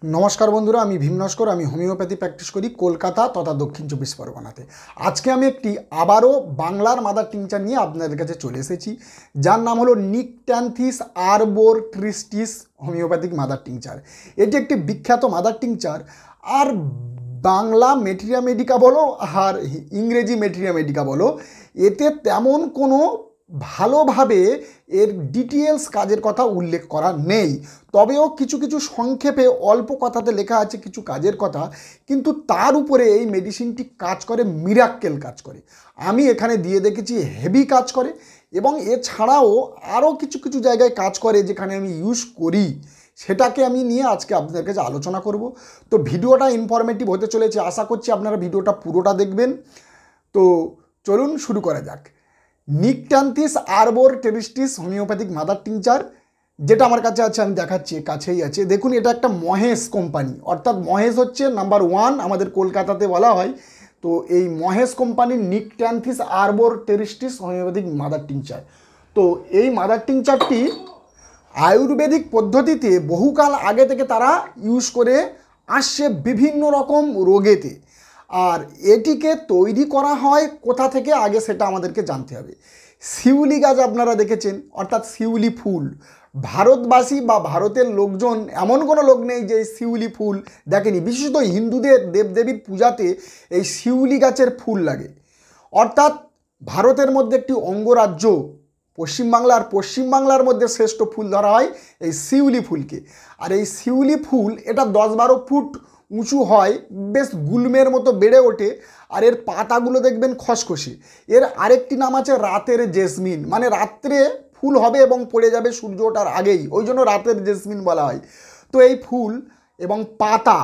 নমস্কার বন্ধুরা, আমি ভীম নস্কর। আমি হোমিওপ্যাথি প্র্যাকটিস করি কলকাতা তথা দক্ষিণ চব্বিশ পরগনাতে। আজকে আমি একটি আবারও বাংলার মাদার টিংচার নিয়ে আপনাদের কাছে চলে এসেছি, যার নাম হলো নিকট্যান্থিস আরবোর ট্রিস্টিস হোমিওপ্যাথিক মাদার টিংচার। এটি একটি বিখ্যাত মাদার টিংচার। আর বাংলা মেটেরিয়া মেডিকা বলো আর ইংরেজি মেটেরিয়া মেডিকা বলো, এতে তেমন কোনো ভালোভাবে এর ডিটেলস কাজের কথা উল্লেখ করা নেই। তবেও কিছু কিছু সংক্ষেপে অল্প কথাতে লেখা আছে কিছু কাজের কথা, কিন্তু তার উপরে এই মেডিসিনটি কাজ করে, মিরাক্কেল কাজ করে। আমি এখানে দিয়ে দেখেছি হেভি কাজ করে, এবং এছাড়াও আরও কিছু কিছু জায়গায় কাজ করে যেখানে আমি ইউজ করি, সেটাকে আমি নিয়ে আজকে আপনাদের কাছে আলোচনা করব। তো ভিডিওটা ইনফরমেটিভ হতে চলেছে, আশা করছি আপনারা ভিডিওটা পুরোটা দেখবেন। তো চলুন শুরু করা যাক। নিকট্যান্থিস আরবোর ট্রিস্টিস হোমিওপ্যাথিক মাদার টিংচার, যেটা আমার কাছে আছে আমি দেখাচ্ছি, কাছেই আছে। দেখুন, এটা একটা মহেশ কোম্পানি, অর্থাৎ মহেশ হচ্ছে নাম্বার 1 আমাদের কলকাতাতে বলা হয়। তো এই মহেশ কোম্পানির নিকট্যান্থিস আরবোর ট্রিস্টিস হোমিওপ্যাথিক মাদার টিংচার। তো এই মাদার টিংচারটি আয়ুর্বেদিক পদ্ধতিতে বহুকাল আগে থেকে তারা ইউজ করে আসছে বিভিন্ন রকম রোগেতে। আর এটিকে তৈরি করা হয় কোথা থেকে আগে সেটা আমাদেরকে জানতে হবে। শিউলি গাছ আপনারা দেখেছেন, অর্থাৎ শিউলি ফুল। ভারতবাসী বা ভারতের লোকজন এমন কোনো লোক নেই যে শিউলি ফুল দেখেনি। বিশেষত হিন্দুদের দেবদেবীর পূজাতে এই শিউলি গাছের ফুল লাগে। অর্থাৎ ভারতের মধ্যে একটি অঙ্গরাজ্য পশ্চিমবাংলার মধ্যে শ্রেষ্ঠ ফুল ধরা হয় এই শিউলি ফুলকে। আর এই শিউলি ফুল এটা 10-12 ফুট উঁচু হয়, বেশ গুল্মের মতো বেড়ে ওঠে। আর এর পাতাগুলো দেখবেন খসখসে। এর আরেকটি নাম আছে রাতের জেসমিন, মানে রাত্রে ফুল হবে এবং পড়ে যাবে সূর্য ওঠার আগেই, ওই জন্য রাতের জেসমিন বলা হয়। তো এই ফুল এবং পাতা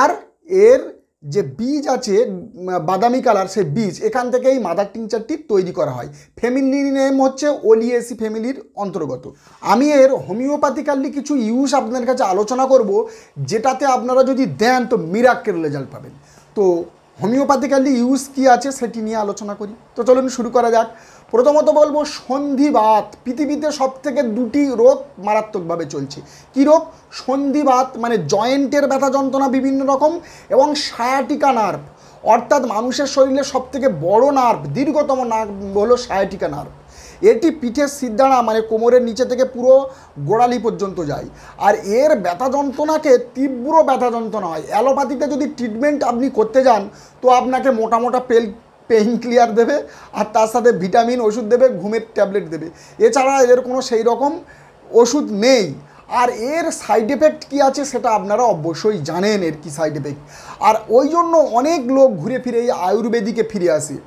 আর এর যে বীজ আছে বাদামি কালার, সেই বীজ, এখান থেকে এই মাদার টিংচারটি তৈরি করা হয়। ফ্যামিলি নেম হচ্ছে ওলিয়েসি ফ্যামিলির অন্তর্গত। আমি এর হোমিওপ্যাথিক্যালি কিছু ইউজ আপনাদের কাছে আলোচনা করব, যেটাতে আপনারা যদি দেন তো মিরাক্কেল রেজাল্ট পাবেন। তো হোমিওপ্যাথিক্যালি ইউজ কী আছে সেটি নিয়ে আলোচনা করি। তো চলুন শুরু করা যাক। প্রথমত বলবো সন্ধিবাত। পৃথিবীতে সবথেকে 2টি রোগ মারাত্মকভাবে চলছে। কী রোগ? সন্ধিবাত, মানে জয়েন্টের ব্যথা যন্ত্রণা বিভিন্ন রকম, এবং সায়াটিকা নার্ভ, অর্থাৎ মানুষের শরীরে সবথেকে বড় নার্ভ, দীর্ঘতম নার্ভ হলো সায়াটিকা নার্ভ। এটি পিঠের সিদ্ধাড়া, মানে কোমরের নিচে থেকে পুরো গোড়ালি পর্যন্ত যায়। আর এর ব্যথা যন্ত্রণাকে তীব্র ব্যথা যন্ত্রণা হয়। অ্যালোপ্যাথিতে যদি ট্রিটমেন্ট আপনি করতে যান তো আপনাকে মোটা মোটা পেইন ক্লিয়ার দেবে, আর তার সাথে ভিটামিন ওষুধ দেবে, ঘুমের ট্যাবলেট দেবে। এছাড়া এর কোনো সেই রকম ওষুধ নেই। আর এর সাইড এফেক্ট কী আছে সেটা আপনারা অবশ্যই জানেন, এর কী সাইড এফেক্ট। আর ওই জন্য অনেক লোক ঘুরে ফিরে এই আয়ুর্বেদিকে ফিরে আসে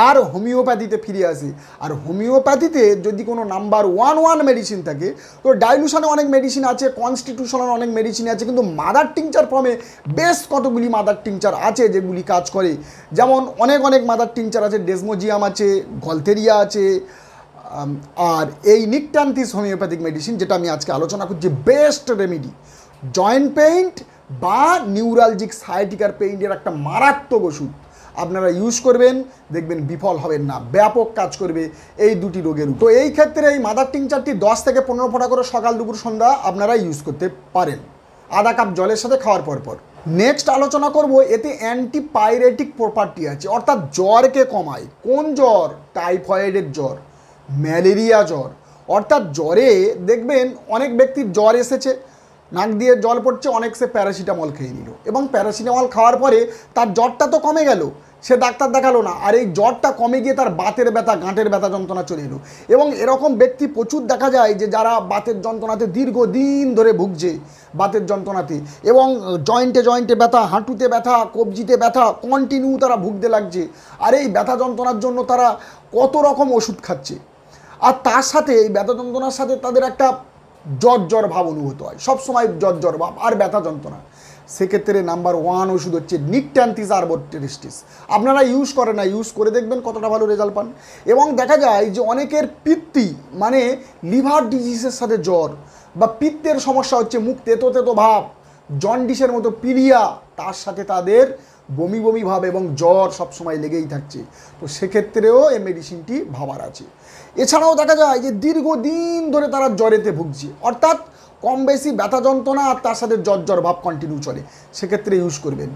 আর হোমিওপ্যাথিতে ফিরে আসে। আর হোমিওপ্যাথিতে যদি কোনো নাম্বার 1 মেডিসিন থাকে, তো ডাইলুশনে অনেক মেডিসিন আছে, কনস্টিটিউশনাল অনেক মেডিসিন আছে, কিন্তু মাদার টিংচার ফর্মে বেশ কতগুলি মাদার টিংচার আছে যেগুলি কাজ করে। যেমন অনেক মাদার টিংচার আছে, ডেসমোজিয়াম আছে, গলথেরিয়া আছে। আর এই নিকট্যান্থিস হোমিওপ্যাথিক মেডিসিন, যেটা আমি আজকে আলোচনা করছি, বেস্ট রেমেডি জয়েন্ট পেইন বা নিউরালজিক সায়াটিকার পেইনের একটা মারাত্মক ওষুধ। আপনারা ইউজ করবেন, দেখবেন বিফল হবেন না, ব্যাপক কাজ করবে এই 2টি রোগের। তো এই ক্ষেত্রে এই মাদার টিংচারটি 10 থেকে 15 ফোঁটা করে সকাল দুপুর সন্ধ্যা আপনারা ইউজ করতে পারেন, আধা কাপ জলের সাথে খাওয়ার পর। নেক্সট আলোচনা করব, এতে অ্যান্টিপাইরেটিক প্রপার্টি আছে, অর্থাৎ জ্বরকে কমায়। কোন জ্বর? টাইফয়েডের জ্বর, ম্যালেরিয়া জ্বর। অর্থাৎ জ্বরে দেখবেন অনেক ব্যক্তির জ্বর এসেছে, নাক দিয়ে জল পড়ছে, অনেক সে প্যারাসিটামল খেয়ে নিল, এবং প্যারাসিটামল খাওয়ার পরে তার জ্বরটা তো কমে গেল, সে ডাক্তার দেখালো না, আর এই জ্বরটা কমে গিয়ে তার বাতের ব্যথা, গাঁটের ব্যথা যন্ত্রণা চলে এলো। এবং এরকম ব্যক্তি প্রচুর দেখা যায় যে যারা বাতের যন্ত্রণাতে দীর্ঘদিন ধরে ভুগছে, বাতের যন্ত্রণাতে, এবং জয়েন্টে ব্যথা, হাঁটুতে ব্যথা, কবজিতে ব্যথা, কন্টিনিউ তারা ভুগতে লাগছে। আর এই ব্যথা যন্ত্রণার জন্য তারা কত রকম ওষুধ খাচ্ছে। আর তার সাথে এই ব্যথা যন্ত্রণার সাথে তাদের একটা জ্বর ভাব অনুভূত হয়, সবসময় জ্বর ভাব আর ব্যথা যন্ত্রণা। সেক্ষেত্রে নাম্বার 1 ওষুধ হচ্ছে নিকট্যান্থিস আরবোর ট্রিস্টিস। আপনারা ইউজ করেন না, ইউজ করে দেখবেন কতটা ভালো রেজাল্ট পান। এবং দেখা যায় যে অনেকের পিত্তি, মানে লিভার ডিজিজের সাথে জ্বর, বা পিত্তের সমস্যা হচ্ছে, মুখ তেতো ভাব, জন্ডিসের মতো পিলিয়া, তার সাথে তাদের বমি ভাব এবং জ্বর সবসময় লেগেই থাকছে। তো সেক্ষেত্রেও এই মেডিসিনটি ভাবার আছে। এছাড়াও দেখা যায় যে দীর্ঘদিন ধরে তারা জ্বরেতে ভুগছে, অর্থাৎ কম বেশি ব্যথা যন্ত্রণা আর তার সাথে জ্বর ভাব কন্টিনিউ চলে, সেক্ষেত্রে ইউজ করবেন।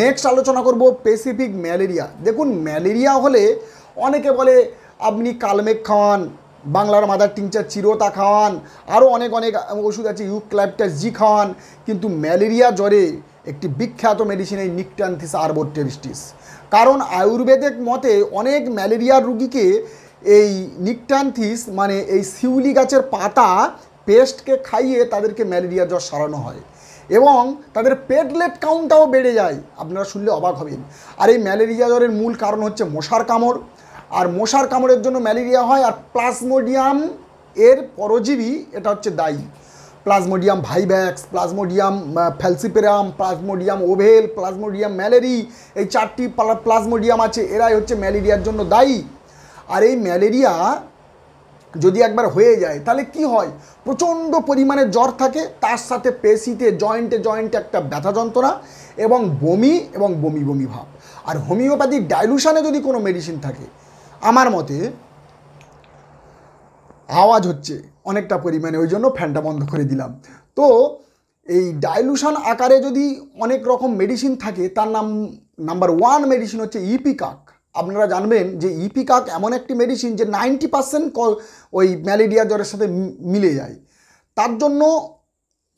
নেক্সট আলোচনা করব স্পেসিফিক ম্যালেরিয়া। দেখুন ম্যালেরিয়া হলে অনেকে বলে আপনি কালমেঘ খাওয়ান, বাংলার মাদার টিংচার চিরতা খাওয়ান, আরও অনেক ওষুধ আছে, ইউক্যালিপটাস জি খাওয়ান, কিন্তু ম্যালেরিয়া জ্বরে একটি বিখ্যাত মেডিসিন এই নিকটান্থিস আরবরটেরিস্টিস। কারণ আয়ুর্বেদিক মতে অনেক ম্যালেরিয়ার রুগীকে এই নিকটান্থিস মানে এই শিউলি গাছের পাতা পেস্টকে খাইয়ে তাদেরকে ম্যালেরিয়া জ্বর সারানো হয় এবং তাদের প্লেটলেট কাউন্টটাও বেড়ে যায়। আপনারা শুনলে অবাক হবেন। আর এই ম্যালেরিয়া জ্বরের মূল কারণ হচ্ছে মশার কামড়, আর মশার কামড়ের জন্য ম্যালেরিয়া হয়। আর প্লাজমোডিয়াম এর পরজীবী এটা হচ্ছে দায়ী। Plasmodium vivax, plasmodium falciparum, plasmodium oval, plasmodium ম্যালেরি, এই 4টি প্লাজমোডিয়াম আছে, এরাই হচ্ছে ম্যালেরিয়ার জন্য দায়ী। আর এই ম্যালেরিয়া যদি একবার হয়ে যায় তাহলে কি হয়, প্রচণ্ড পরিমাণে জ্বর থাকে, তার সাথে পেশিতে জয়েন্টে একটা ব্যথা যন্ত্রণা এবং বমি ভাব। আর হোমিওপ্যাথি ডাইলুশনে যদি কোনো মেডিসিন থাকে, আমার মতে আওয়াজ হচ্ছে অনেকটা পরিমাণে, ওই জন্য ফ্যানটা বন্ধ করে দিলাম। তো এই ডাইলুশন আকারে যদি অনেক রকম মেডিসিন থাকে, তার নাম্বার 1 মেডিসিন হচ্ছে ইপিকাক। আপনারা জানবেন যে ইপিকাক এমন একটি মেডিসিন যে 90% ওই ম্যালেরিয়া জ্বরের সাথে মিলে যায়। তার জন্য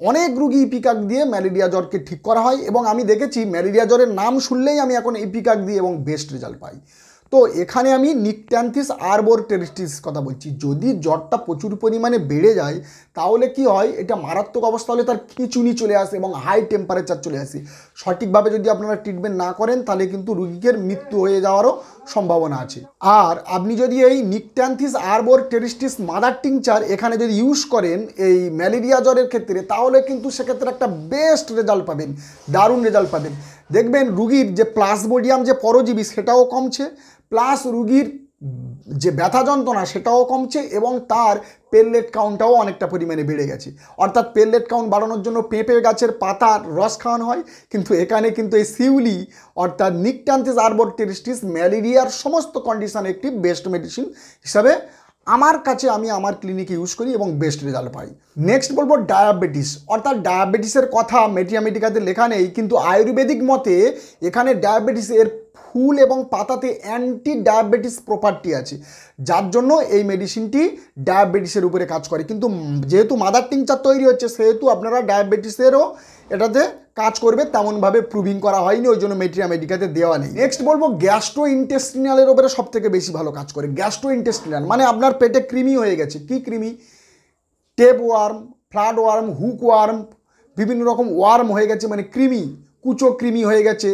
অনেক রুগী ইপিকাক দিয়ে ম্যালেরিয়া জ্বরকে ঠিক করা হয় এবং আমি দেখেছি ম্যালেরিয়া জ্বরের নাম শুনলেই আমি এখন ইপিকাক দিই এবং বেস্ট রেজাল্ট পাই। তো এখানে আমি নিকটান্থিস আরবরটেরিস্টিস কথা বলছি। যদি জ্বরটা প্রচুর পরিমাণে বেড়ে যায় তাহলে কি হয়, এটা মারাত্মক অবস্থা হলে তার খিঁচুনি চলে আসে এবং হাই টেম্পারেচার চলে আসে। সঠিকভাবে যদি আপনারা ট্রিটমেন্ট না করেন তাহলে কিন্তু রুগীর মৃত্যু হয়ে যাওয়ারও সম্ভাবনা আছে। আর আপনি যদি এই নিকটান্থিস আরবরটেরিস্টিস মাদার টিংচার এখানে যদি ইউজ করেন এই ম্যালেরিয়া জ্বরের ক্ষেত্রে, তাহলে কিন্তু সেক্ষেত্রে একটা বেস্ট রেজাল্ট পাবেন, দারুণ রেজাল্ট পাবেন। দেখবেন রুগীর যে প্লাজমোডিয়াম যে পরজীবী সেটাও কমছে, প্লাস রুগীর যে ব্যথা যন্ত্রণা সেটাও কমছে এবং তার প্লেটলেট কাউন্টটাও অনেকটা পরিমাণে বেড়ে গেছে। অর্থাৎ প্লেটলেট কাউন্ট বাড়ানোর জন্য পেঁপে গাছের পাতার রস খাওয়ানো হয়, কিন্তু এখানে কিন্তু এই শিউলি অর্থাৎ নিকটান্থিস আরবরটেরিস্টিস ম্যালেরিয়ার সমস্ত কন্ডিশনে একটি বেস্ট মেডিসিন হিসাবে আমার কাছে আমি আমার ক্লিনিকে ইউজ করি এবং বেস্ট রেজাল্ট পাই। নেক্সট বলবো ডায়াবেটিস। অর্থাৎ ডায়াবেটিসের কথা মেডিয়ামেডিকাতে লেখা নেই, কিন্তু আয়ুর্বেদিক মতে এখানে ডায়াবেটিস এর ফুল এবং পাতাতে অ্যান্টি ডায়াবেটিস প্রপার্টি আছে, যার জন্য এই মেডিসিনটি ডায়াবেটিসের উপরে কাজ করে। কিন্তু যেহেতু মাদার টিংচার তৈরি হচ্ছে সেহেতু আপনারা ডায়াবেটিসেরও এটাতে কাজ করবে তেমনভাবে প্রুভিং করা হয়নি, ওই জন্য মেডিকাতে দেওয়া নেই। নেক্সট বলবো গ্যাস্ট্রো ইন্টেস্টিনালের উপরে সব থেকে বেশি ভালো কাজ করে। গ্যাস্ট্রো ইন্টেস্টিনাল মানে আপনার পেটে কৃমি হয়ে গেছে। কি কৃমি? Tape worm, flat worm, hook worm, বিভিন্ন রকম ওয়ার্ম হয়ে গেছে, মানে কৃমি, কুচো কৃমি হয়ে গেছে।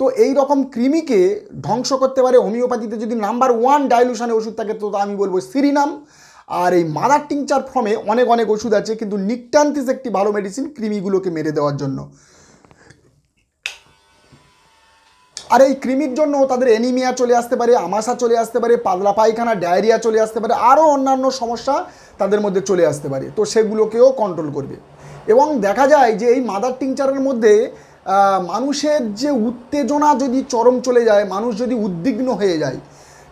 তো এই রকম কৃমিকে ধ্বংস করতে পারে হোমিওপ্যাথিতে যদি নাম্বার 1 ডাইলুশনে ওষুধ থাকে তো আমি বলবো সিরিনাম। আর এই মাদার টিংচার ফর্মে অনেক ওষুধ আছে, কিন্তু নিকটান্থিস একটি ভালো মেডিসিন কৃমিগুলোকে মেরে দেওয়ার জন্য। আর এই কৃমির জন্য তাদের অ্যানিমিয়া চলে আসতে পারে, আমাশা চলে আসতে পারে, পাতলা পায়খানা, ডায়রিয়া চলে আসতে পারে, আরও অন্যান্য সমস্যা তাদের মধ্যে চলে আসতে পারে। তো সেগুলোকেও কন্ট্রোল করবে। এবং দেখা যায় যে এই মাদার টিংচারের মধ্যে মানুষের যে উত্তেজনা যদি চরম চলে যায়, মানুষ যদি উদ্বিগ্ন হয়ে যায়,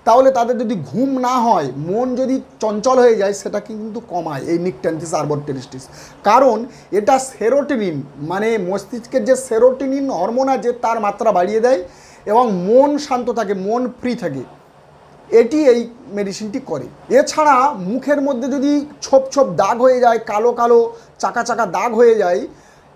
তাহলে তাদের যদি ঘুম না হয়, মন যদি চঞ্চল হয়ে যায়, সেটাকে কিন্তু কমায় এই নিকটান্থিস আরবরটেরিস্টিস। কারণ এটা সেরোটোনিন মানে মস্তিষ্কের যে সেরোটোনিন হরমোন আছে তার মাত্রা বাড়িয়ে দেয় এবং মন শান্ত থাকে, মন ফ্রি থাকে। এটি এই মেডিসিনটি করে। এছাড়া মুখের মধ্যে যদি ছোপ দাগ হয়ে যায়, কালো চাকা দাগ হয়ে যায়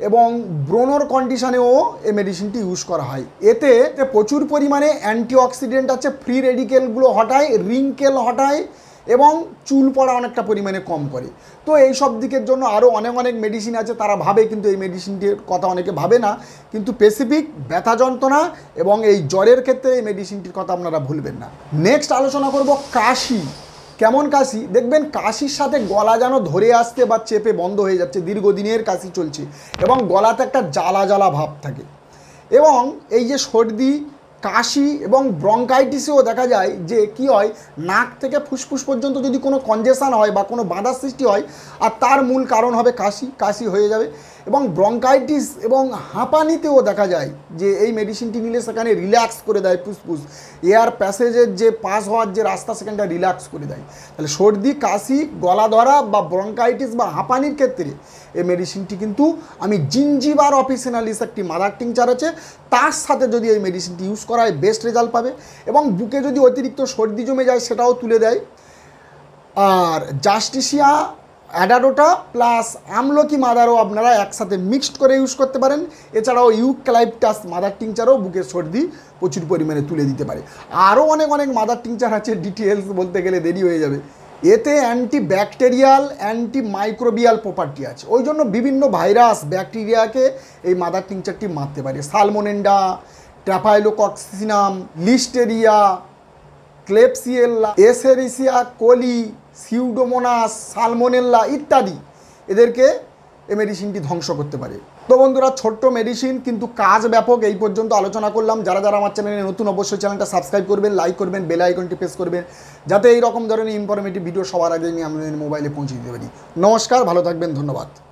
এবং ব্রণর কন্ডিশনেও এই মেডিসিনটি ইউজ করা হয়। এতে প্রচুর পরিমাণে অ্যান্টিঅক্সিডেন্ট আছে, ফ্রি রেডিকেলগুলো হটায়, রিঙ্কেল হটায় এবং চুল পড়া অনেকটা পরিমাণে কম করে। তো এই সব দিকের জন্য আরও অনেক মেডিসিন আছে, তারা ভাবে কিন্তু এই মেডিসিনটির কথা অনেকে ভাবে না। কিন্তু স্পেসিফিক ব্যথা যন্ত্রণা এবং এই জ্বরের ক্ষেত্রে এই মেডিসিনটির কথা আপনারা ভুলবেন না। নেক্সট আলোচনা করব কাশি। কেমন কাশি? দেখবেন কাশির সাথে গলা যেন ধরে আসতে বা চেপে বন্ধ হয়ে যাচ্ছে, দীর্ঘদিনের কাশি চলছে এবং গলাতে একটা জ্বালা ভাব থাকে। এবং এই যে সর্দি, কাশি এবং ব্রঙ্কাইটিসেও দেখা যায় যে কি হয়, নাক থেকে ফুসফুস পর্যন্ত যদি কোনো কনজেশন হয় বা কোনো বাধার সৃষ্টি হয়, আর তার মূল কারণ হবে কাশি হয়ে যাবে। এবং ব্রঙ্কাইটিস এবং হাঁপানিতেও দেখা যায় যে এই মেডিসিনটি নিলে সেখানে রিল্যাক্স করে দেয়, ফুসফুস এয়ার প্যাসেজের যে পাস হওয়ার যে রাস্তা সেখানটা রিল্যাক্স করে দেয়। তাহলে সর্দি, কাশি, গলা ধরা বা ব্রঙ্কাইটিস বা হাঁপানির ক্ষেত্রে এই মেডিসিনটি কিন্তু আমি জিঞ্জিবার অফিসিনালিস একটি মাদার টিংচার আছে, তার সাথে যদি এই মেডিসিনটি ইউজ করা হয় বেস্ট রেজাল্ট পাবে। এবং বুকে যদি অতিরিক্ত সর্দি জমে যায় সেটাও তুলে দেয়। আর জাস্টিসিয়া অ্যাডাডোটা প্লাস আমলকি মাদারও আপনারা একসাথে মিক্সড করে ইউজ করতে পারেন। এছাড়াও ইউক্যালাইপটাস মাদার টিংচারও বুকের সর্দি প্রচুর পরিমাণে তুলে দিতে পারে। আরও অনেক অনেক মাদার টিংচার আছে, ডিটেলস বলতে গেলে দেরি হয়ে যাবে। এতে anti bacterial, anti microbial property আছে, ওই জন্য বিভিন্ন ভাইরাস, ব্যাকটেরিয়াকে এই মাদার টিংচারটি মারতে পারে। সালমোনেন্ডা, ট্র্যাপাইলোকক্সিনাম, লিস্টেরিয়া, ক্লেপসিয়েল্লা, এসেরিসিয়া কোলি, সিউডোমোনাস, সালমোনেল্লা ইত্যাদি এদেরকে এই মেডিসিনটি ধ্বংস করতে পারে। তো বন্ধুরা, ছোট্ট মেডিসিন কিন্তু কাজ ব্যাপক, এই পর্যন্ত আলোচনা করলাম। যারা যারা আমার চ্যানেলে নতুন অবশ্যই চ্যানেলটা সাবস্ক্রাইব করবেন, লাইক করবেন, বেল আইকনটি প্রেস করবেন, যাতে এই রকম ধরনের ইনফরমেটিভ ভিডিও সবার আগে আমি আপনাদের মোবাইলে পৌঁছে দিতে পারি। নমস্কার, ভালো থাকবেন, ধন্যবাদ।